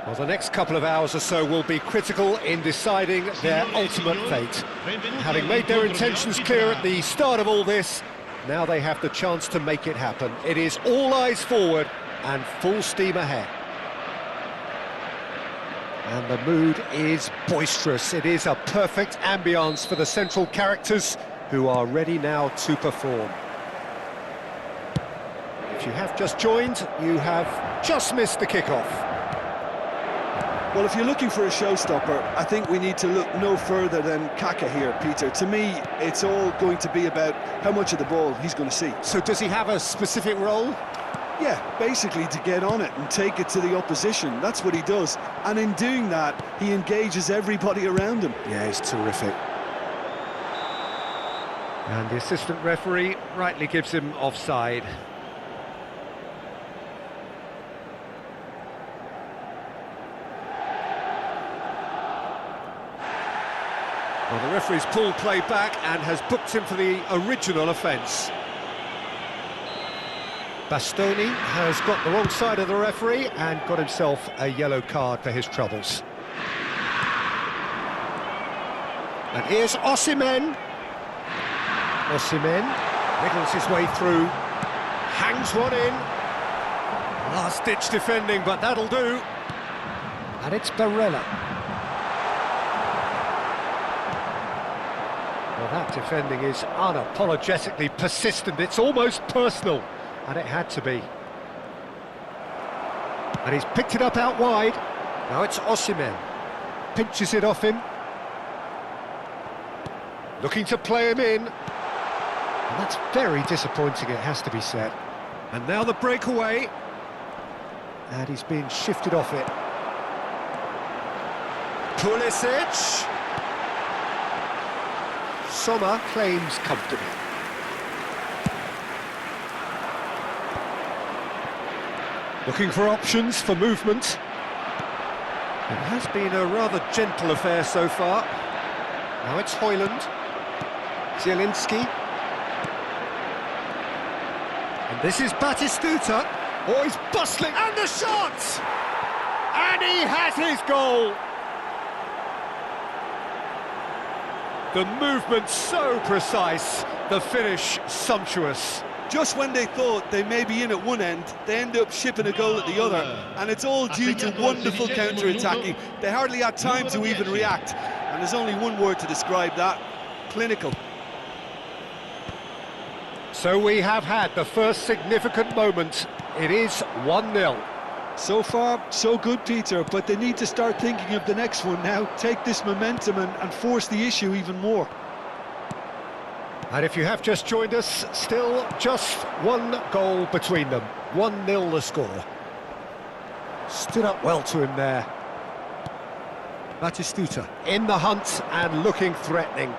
Well, the next couple of hours or so will be critical in deciding their ultimate fate. Having made their intentions clear at the start of all this, now they have the chance to make it happen. It is all eyes forward and full steam ahead. And the mood is boisterous. It is a perfect ambience for the central characters who are ready now to perform. If you have just joined, you have just missed the kickoff. Well, if you're looking for a showstopper, I think we need to look no further than Kaka here, Peter. To me, it's all going to be about how much of the ball he's going to see. So does he have a specific role? Yeah, basically to get on it and take it to the opposition. That's what he does. And in doing that, he engages everybody around him. Yeah, he's terrific. And the assistant referee rightly gives him offside. Well, the referee's pulled play back and has booked him for the original offence. Bastoni has got the wrong side of the referee and got himself a yellow card for his troubles. And here's Osimhen. Osimhen wriggles his way through, hangs one in. Last-ditch defending, but that'll do. And it's Barella. Well, that defending is unapologetically persistent. It's almost personal, and it had to be. And he's picked it up out wide. Now it's Osimhen. Pinches it off him. Looking to play him in. And that's very disappointing, it has to be said. And now the breakaway. And he's being shifted off it. Pulisic. Sommer claims comfortably. Looking for options for movement. It has been a rather gentle affair so far. Now it's Højlund. Zielinski. And this is Batistuta. Oh, he's bustling. And the shot! And he has his goal! The movement so precise, the finish sumptuous. Just when they thought they may be in at one end, they end up shipping a goal at the other, and it's all due to wonderful counter-attacking. They hardly had time to even react, and there's only one word to describe that: clinical. So we have had the first significant moment. It is 1-0. So far, so good, Peter, but they need to start thinking of the next one now. Take this momentum and force the issue even more. And if you have just joined us, still just one goal between them. 1-0 the score. Stood up well to him there. Batistuta in the hunt and looking threatening.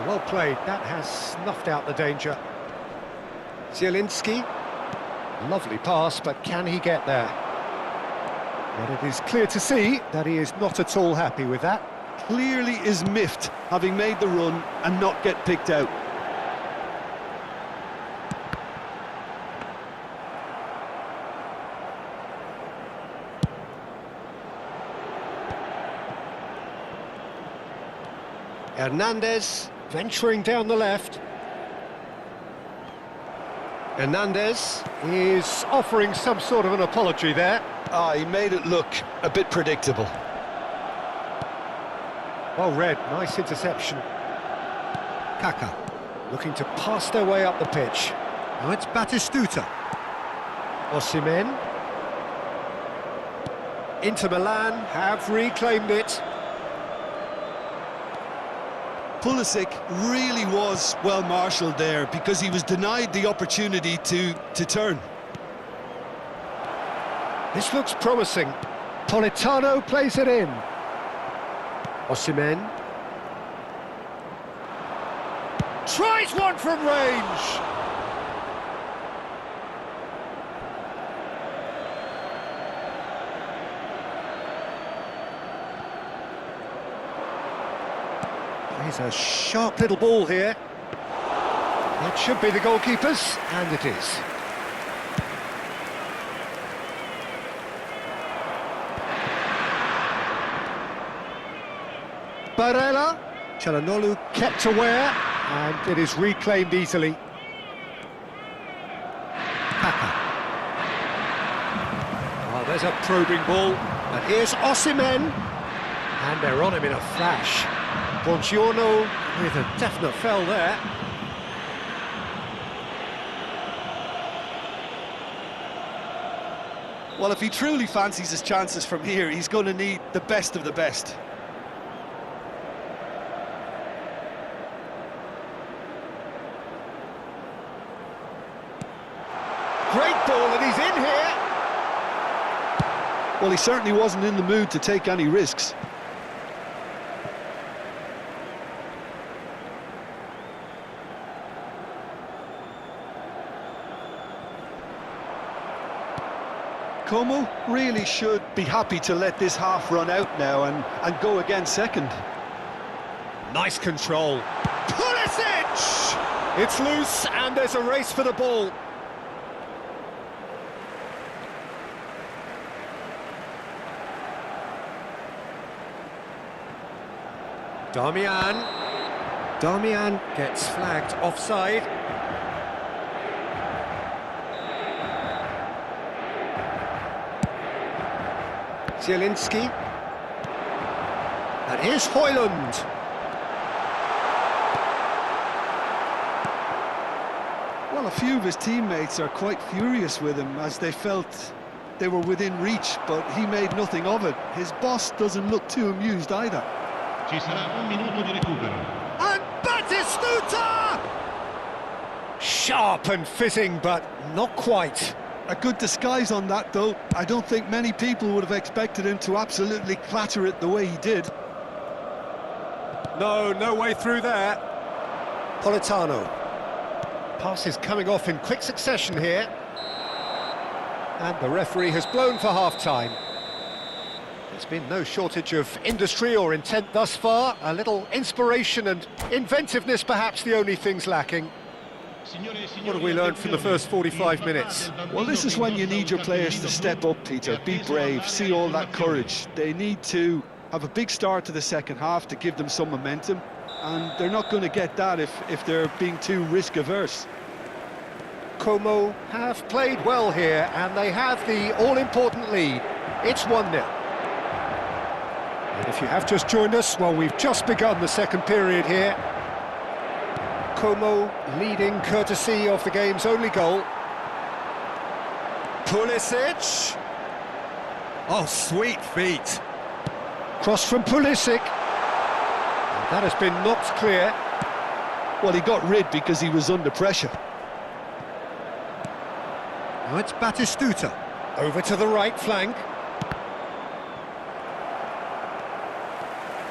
Well played, that has snuffed out the danger. Zielinski, lovely pass, but can he get there? But it is clear to see that he is not at all happy with that. Clearly is miffed, having made the run and not get picked out. Hernandez venturing down the left. Hernandez is offering some sort of an apology there. He made it look a bit predictable. Well read, nice interception. Kaka looking to pass their way up the pitch. Now it's Batistuta. Osimhen. Inter Milan have reclaimed it. Pulisic really was well marshalled there because he was denied the opportunity to turn. This looks promising. Politano plays it in. Osimhen. Tries one from range. Plays a sharp little ball here. It should be the goalkeeper's, and it is. Barella. Çalhanoğlu kept aware, and it is reclaimed easily. Kaka. Oh, there's a probing ball, and here's Osimhen. And they're on him in a flash. Buongiorno with a definite foul there. Well, if he truly fancies his chances from here, he's going to need the best of the best. Great ball, and he's in here. Well, he certainly wasn't in the mood to take any risks. Como really should be happy to let this half run out now and go again second. Nice control. Pulisic! It's loose, and there's a race for the ball. Darmian gets flagged offside. Zielinski. And here's Højlund. Well, a few of his teammates are quite furious with him as they felt they were within reach, but he made nothing of it. His boss doesn't look too amused either. Ci sarà un minuto di recupero. And Batistuta! Sharp and fitting, but not quite. A good disguise on that, though. I don't think many people would have expected him to absolutely clatter it the way he did. No way through there. Politano. Pass is coming off in quick succession here. And the referee has blown for half-time. There's been no shortage of industry or intent thus far. A little inspiration and inventiveness, perhaps the only things lacking. What have we learned from the first 45 minutes? Well, this is when you need your players to step up, Peter. Be brave, see all that courage. They need to have a big start to the second half to give them some momentum, and they're not going to get that if they're being too risk-averse. Como have played well here, and they have the all-important lead. It's 1-0. And if you have just joined us, well, we've just begun the second period here. Como leading courtesy of the game's only goal. Pulisic. Oh, sweet feet. Cross from Pulisic. And that has been knocked clear. Well, he got rid because he was under pressure. Now it's Batistuta. Over to the right flank.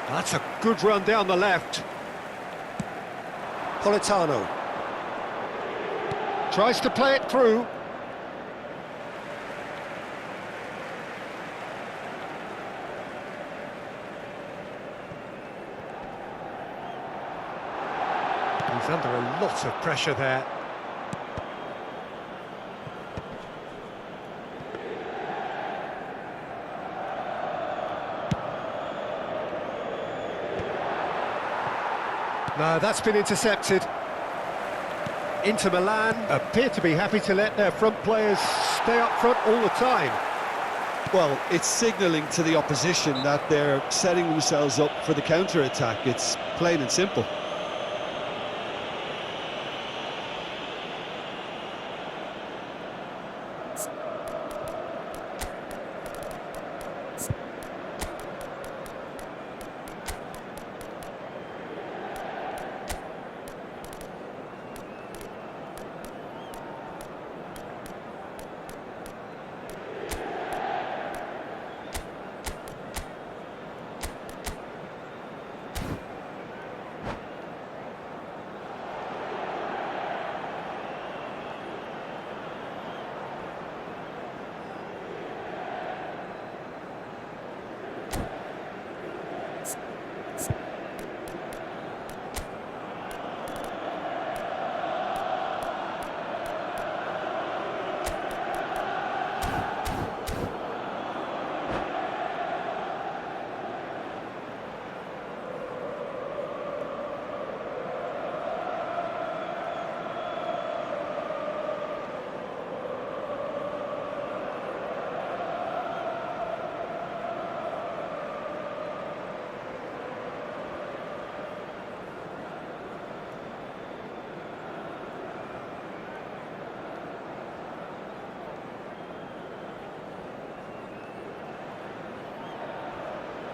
That's a good run down the left. Politano tries to play it through. He's under a lot of pressure there. No, that's been intercepted. Inter Milan appear to be happy to let their front players stay up front all the time. Well, it's signalling to the opposition that they're setting themselves up for the counter-attack. It's plain and simple.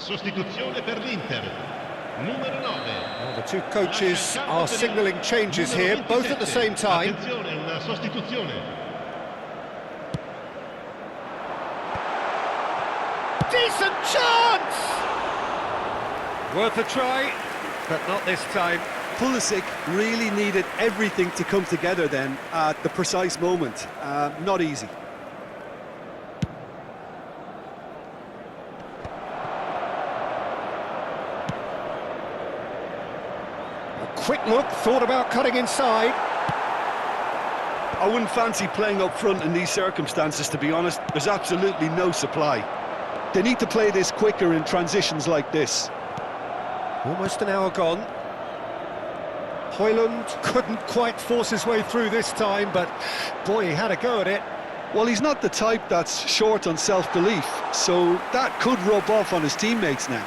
Sostituzione per l'Inter. Numero 9. Well, the two coaches are signalling changes here, both at the same time. Attenzione, una sostituzione. Decent chance! Worth a try, but not this time. Pulisic really needed everything to come together then at the precise moment. Not easy. Quick look, thought about cutting inside. I wouldn't fancy playing up front in these circumstances, to be honest. There's absolutely no supply. They need to play this quicker in transitions like this. Almost an hour gone. Højlund couldn't quite force his way through this time, but boy, he had a go at it. Well, he's not the type that's short on self-belief, so that could rub off on his teammates now.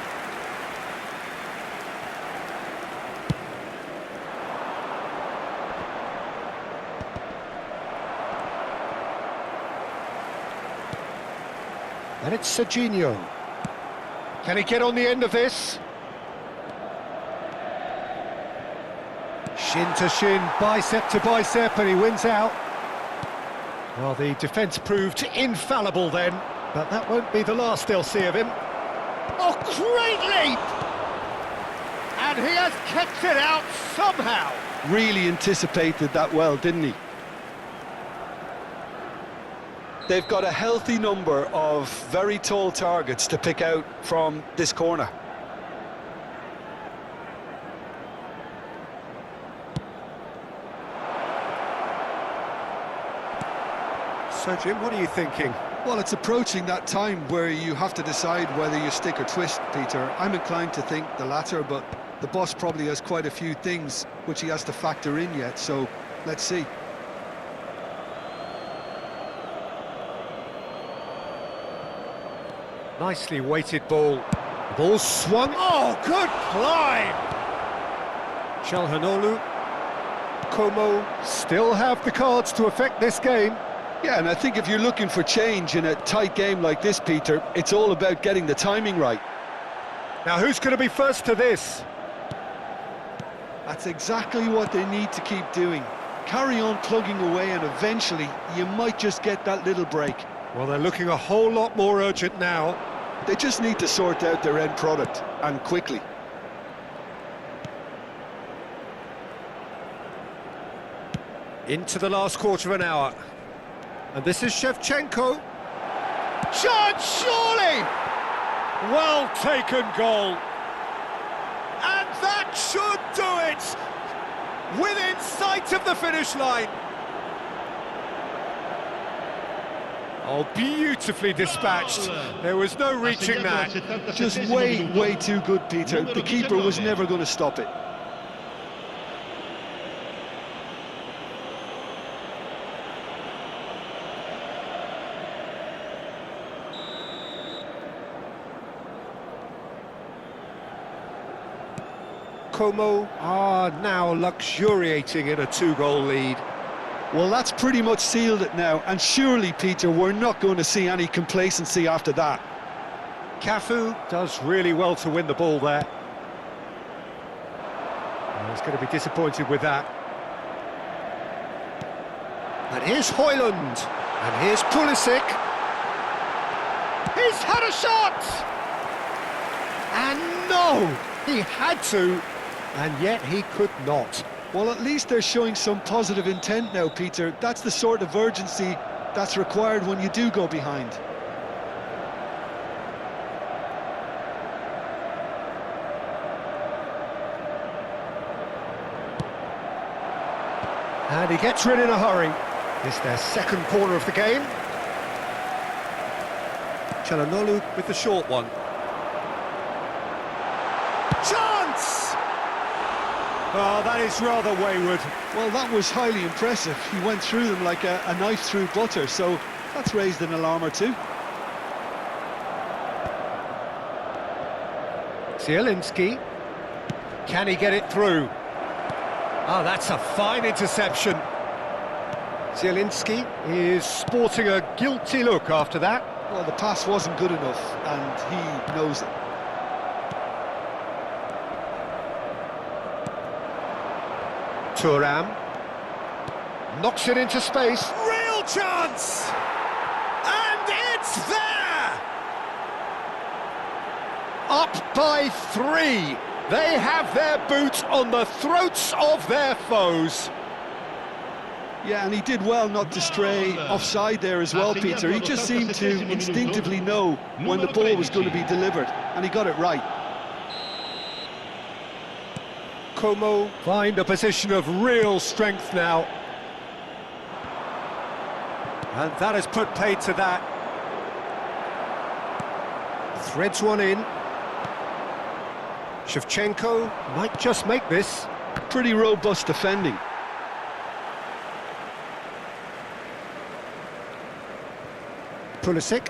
And it's Serginho. Can he get on the end of this? Shin to shin, bicep to bicep, and he wins out. Well, the defence proved infallible then, but that won't be the last they'll see of him. Oh, great leap! And he has kept it out somehow. Really anticipated that well, didn't he? They've got a healthy number of very tall targets to pick out from this corner. So, Jim, what are you thinking? Well, it's approaching that time where you have to decide whether you stick or twist, Peter. I'm inclined to think the latter, but the boss probably has quite a few things which he has to factor in yet, so let's see. Nicely weighted ball. The ball swung. Oh, good climb! Çalhanoğlu, Como still have the cards to affect this game. Yeah, and I think if you're looking for change in a tight game like this, Peter, it's all about getting the timing right. Now, who's going to be first to this? That's exactly what they need to keep doing. Carry on plugging away, and eventually you might just get that little break. Well, they're looking a whole lot more urgent now. They just need to sort out their end product, and quickly. Into the last quarter of an hour. And this is Shevchenko. Chance, surely! Well taken goal. And that should do it! Within sight of the finish line. Oh, beautifully dispatched. There was no reaching that. Just way too good, Peter. The keeper was never going to stop it. Como are now luxuriating in a two-goal lead. Well, that's pretty much sealed it now, and surely, Peter, we're not going to see any complacency after that. Cafu does really well to win the ball there. Well, he's going to be disappointed with that. And here's Højlund, and here's Pulisic. He's had a shot! And no, he had to, and yet he could not. Well, at least they're showing some positive intent now, Peter. That's the sort of urgency that's required when you do go behind. And he gets rid in a hurry. It's their second corner of the game. Çalhanoğlu with the short one. Chance! Oh, that is rather wayward. Well, that was highly impressive. He went through them like a knife through butter, so that's raised an alarm or two. Zielinski. Can he get it through? Oh, that's a fine interception. Zielinski is sporting a guilty look after that. Well, the pass wasn't good enough, and he knows it. Thuram knocks it into space. Real chance! And it's there! Up by 3. They have their boot on the throats of their foes. Yeah, and he did well not to stray offside there as well, Peter. He just seemed to instinctively know when the ball was going to be delivered, and he got it right. Como find a position of real strength now. And that has put paid to that. Threads one in. Shevchenko might just make this. Pretty robust defending. Pulisic.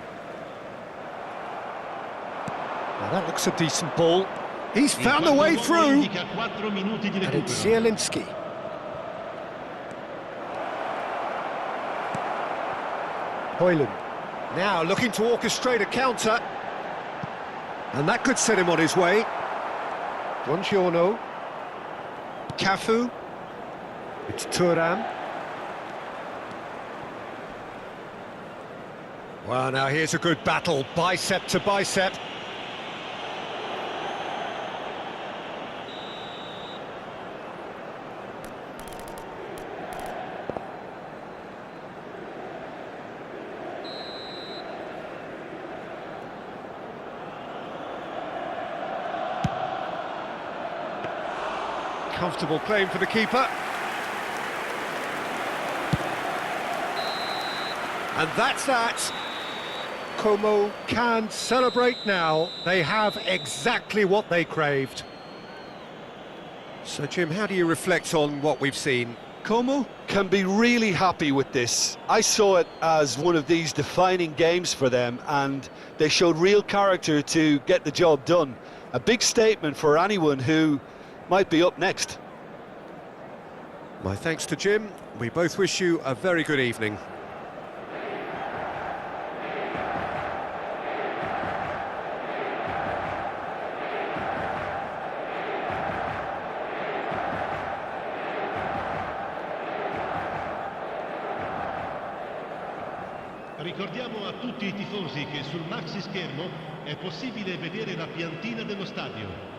Now that looks a decent ball. He's found a way through. And it's Zielinski. Hoyland. Now looking to orchestrate a counter. And that could set him on his way. Buongiorno. Cafu. It's Thuram. Well, now here's a good battle, bicep to bicep. Comfortable claim for the keeper. And that's that. Como can celebrate now. They have exactly what they craved. So, Jim, how do you reflect on what we've seen? Como can be really happy with this. I saw it as one of these defining games for them, and they showed real character to get the job done. A big statement for anyone who might be up next. My thanks to Jim. We both wish you a very good evening. Ricordiamo a tutti i tifosi che sul maxi schermo è possibile vedere la piantina dello stadio.